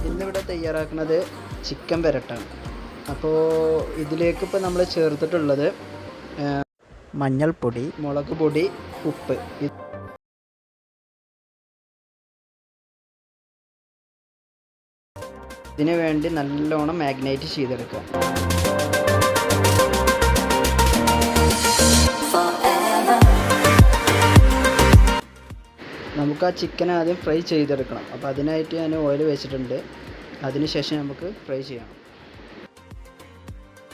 ഇന്നിവിടെ തയ്യാറാക്കുന്നത് ചിക്കൻ വരട്ടാണ്. അപ്പോൾ ഇതിലേക്ക് ഇപ്പോൾ നമ്മൾ ചേർത്തിട്ടുള്ളത് മഞ്ഞൾപ്പൊടി, മുളക് പൊടി, ഉപ്പ്. ഇതിനു വേണ്ടി നല്ലോണം മാഗ്നേറ്റ് ചെയ്തെടുക്കുക. നമുക്ക് ആ ചിക്കൻ ആദ്യം ഫ്രൈ ചെയ്തെടുക്കണം. അപ്പോൾ അതിനായിട്ട് ഞാൻ ഓയിൽ വെച്ചിട്ടുണ്ട്. അതിനുശേഷം നമുക്ക് ഫ്രൈ ചെയ്യണം.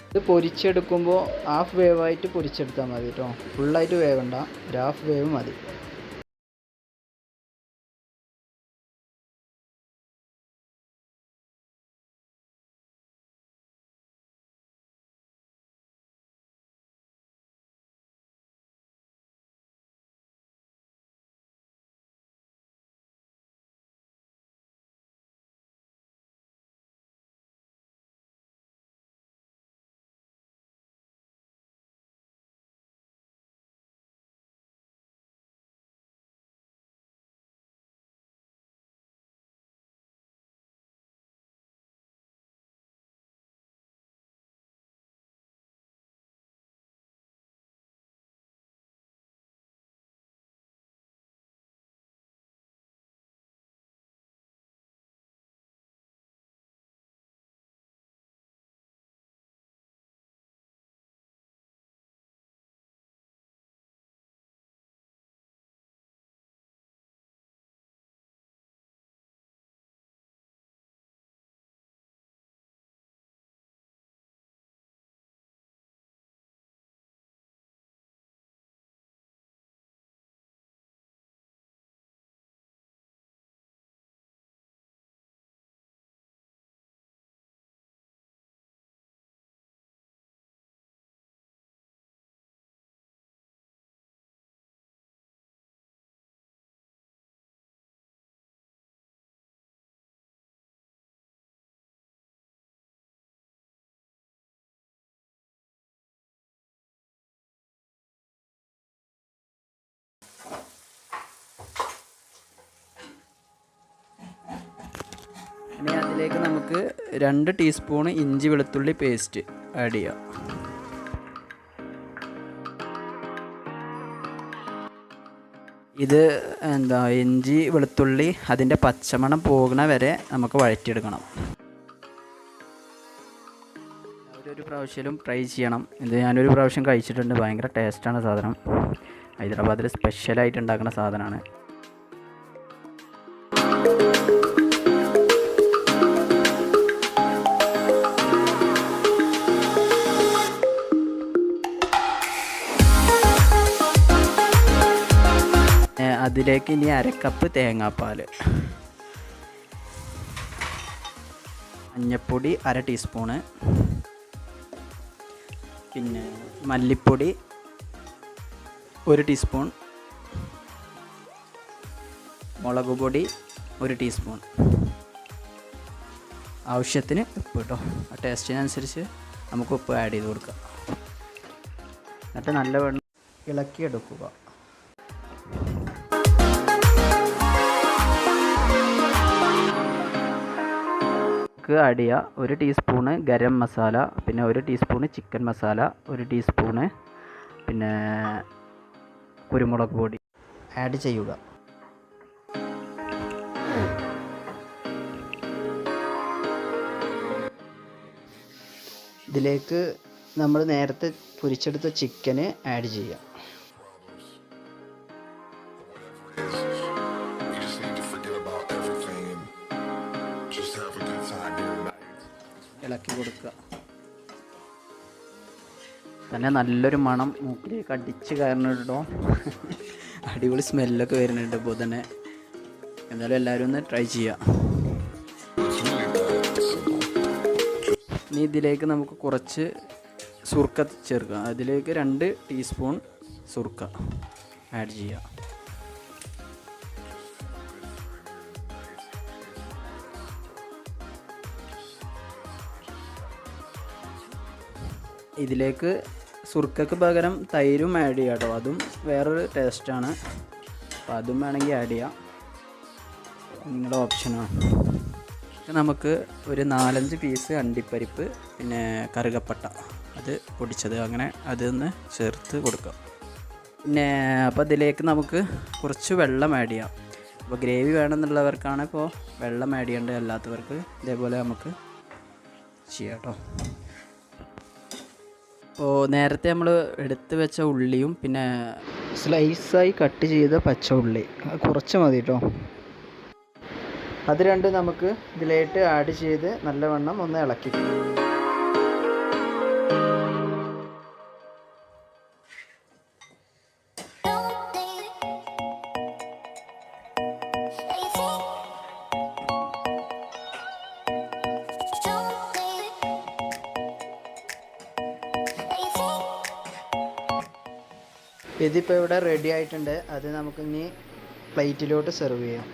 ഇത് പൊരിച്ചെടുക്കുമ്പോൾ ഹാഫ് വേവായിട്ട് പൊരിച്ചെടുത്താൽ മതി കേട്ടോ. ഫുള്ളായിട്ട് വേവണ്ട, ഒരു ഹാഫ് വേവ് മതി. ഇനി അതിലേക്ക് നമുക്ക് 2 ടീസ്പൂൺ ഇഞ്ചി വെളുത്തുള്ളി പേസ്റ്റ് ആഡ് ചെയ്യാം. ഇത് ഇഞ്ചി വെളുത്തുള്ളി അതിൻ്റെ പച്ചമണം പോകുന്ന വരെ നമുക്ക് വഴറ്റിയെടുക്കണം. ഒരു പ്രാവശ്യം ട്രൈ ചെയ്യണം. ഇത് ഞാനൊരു പ്രാവശ്യം കഴിച്ചിട്ടുണ്ട്. ഭയങ്കര ടേസ്റ്റാണ് സാധനം. ഹൈദരാബാദിൽ സ്പെഷ്യലായിട്ട് ഉണ്ടാക്കുന്ന സാധനമാണ്. അതിലേക്ക് ഇനി 1/2 കപ്പ് തേങ്ങാപ്പാൽ, മഞ്ഞൾപ്പൊടി 1/2 ടീസ്പൂണ്, പിന്നെ മല്ലിപ്പൊടി 1 ടീസ്പൂൺ, മുളക് പൊടി 1 ടീസ്പൂൺ, ആവശ്യത്തിന് ഉപ്പ് കേട്ടോ. ആ ടേസ്റ്റിനനുസരിച്ച് നമുക്ക് ഉപ്പ് ആഡ് ചെയ്ത് കൊടുക്കാം. എന്നിട്ട് നല്ലവണ്ണം ഇളക്കിയെടുക്കുക. ആഡ് ചെയ്യുക 1 ടീസ്പൂണ് ഗരം മസാല, പിന്നെ 1 ടീസ്പൂണ് ചിക്കൻ മസാല, 1 ടീസ്പൂണ് പിന്നെ കുരുമുളക് പൊടി ആഡ് ചെയ്യുക. ഇതിലേക്ക് നമ്മൾ നേരത്തെ പൊരിച്ചെടുത്ത ചിക്കന് ആഡ് ചെയ്യാം. ഇളക്കി കൊടുക്കുക. തന്നെ നല്ലൊരു മണം മൂക്കിലേക്ക് അടിച്ച് കയറുന്നുണ്ടോ. അടിപൊളി സ്മെല്ലൊക്കെ വരുന്നുണ്ട് ഇപ്പോൾ തന്നെ. എന്തായാലും എല്ലാവരും ഒന്ന് ട്രൈ ചെയ്യുക. ഇനി ഇതിലേക്ക് നമുക്ക് കുറച്ച് സുർക്ക ചേർക്കുക. അതിലേക്ക് 2 ടീസ്പൂൺ സുർക്ക ആഡ് ചെയ്യുക. ഇതിലേക്ക് സുർക്കയ്ക്ക് പകരം തൈരും ആഡ് ചെയ്യാം കേട്ടോ. അതും വേറൊരു ടേസ്റ്റാണ്. അപ്പോൾ അതും വേണമെങ്കിൽ ആഡ് ചെയ്യാം. നിങ്ങളുടെ ഓപ്ഷനാണ്. നമുക്ക് ഒരു 4-5 പീസ് അണ്ടിപ്പരിപ്പ് പിന്നെ കറുകപ്പട്ട അത് പൊടിച്ചത് അങ്ങനെ അതൊന്ന് ചേർത്ത് കൊടുക്കാം. പിന്നെ അപ്പോൾ ഇതിലേക്ക് നമുക്ക് കുറച്ച് വെള്ളം ആഡ് ചെയ്യാം. അപ്പോൾ ഗ്രേവി വേണമെന്നുള്ളവർക്കാണ് ഇപ്പോൾ വെള്ളം ആഡ് ചെയ്യേണ്ടത്, അല്ലാത്തവർക്ക് ഇതേപോലെ നമുക്ക് ചെയ്യാം കേട്ടോ. അപ്പോൾ നേരത്തെ നമ്മൾ എടുത്ത് വെച്ച ഉള്ളിയും പിന്നെ സ്ലൈസായി കട്ട് ചെയ്ത പച്ച ഉള്ളി കുറച്ച് മതി കേട്ടോ. അത് രണ്ടും നമുക്ക് ഇതിലേക്ക് ആഡ് ചെയ്ത് നല്ലവണ്ണം ഒന്ന് ഇളക്കി. ഇതിപ്പോൾ ഇവിടെ റെഡി ആയിട്ടുണ്ട്. അത് നമുക്കിനി പ്ലേറ്റിലോട്ട് സെർവ് ചെയ്യാം.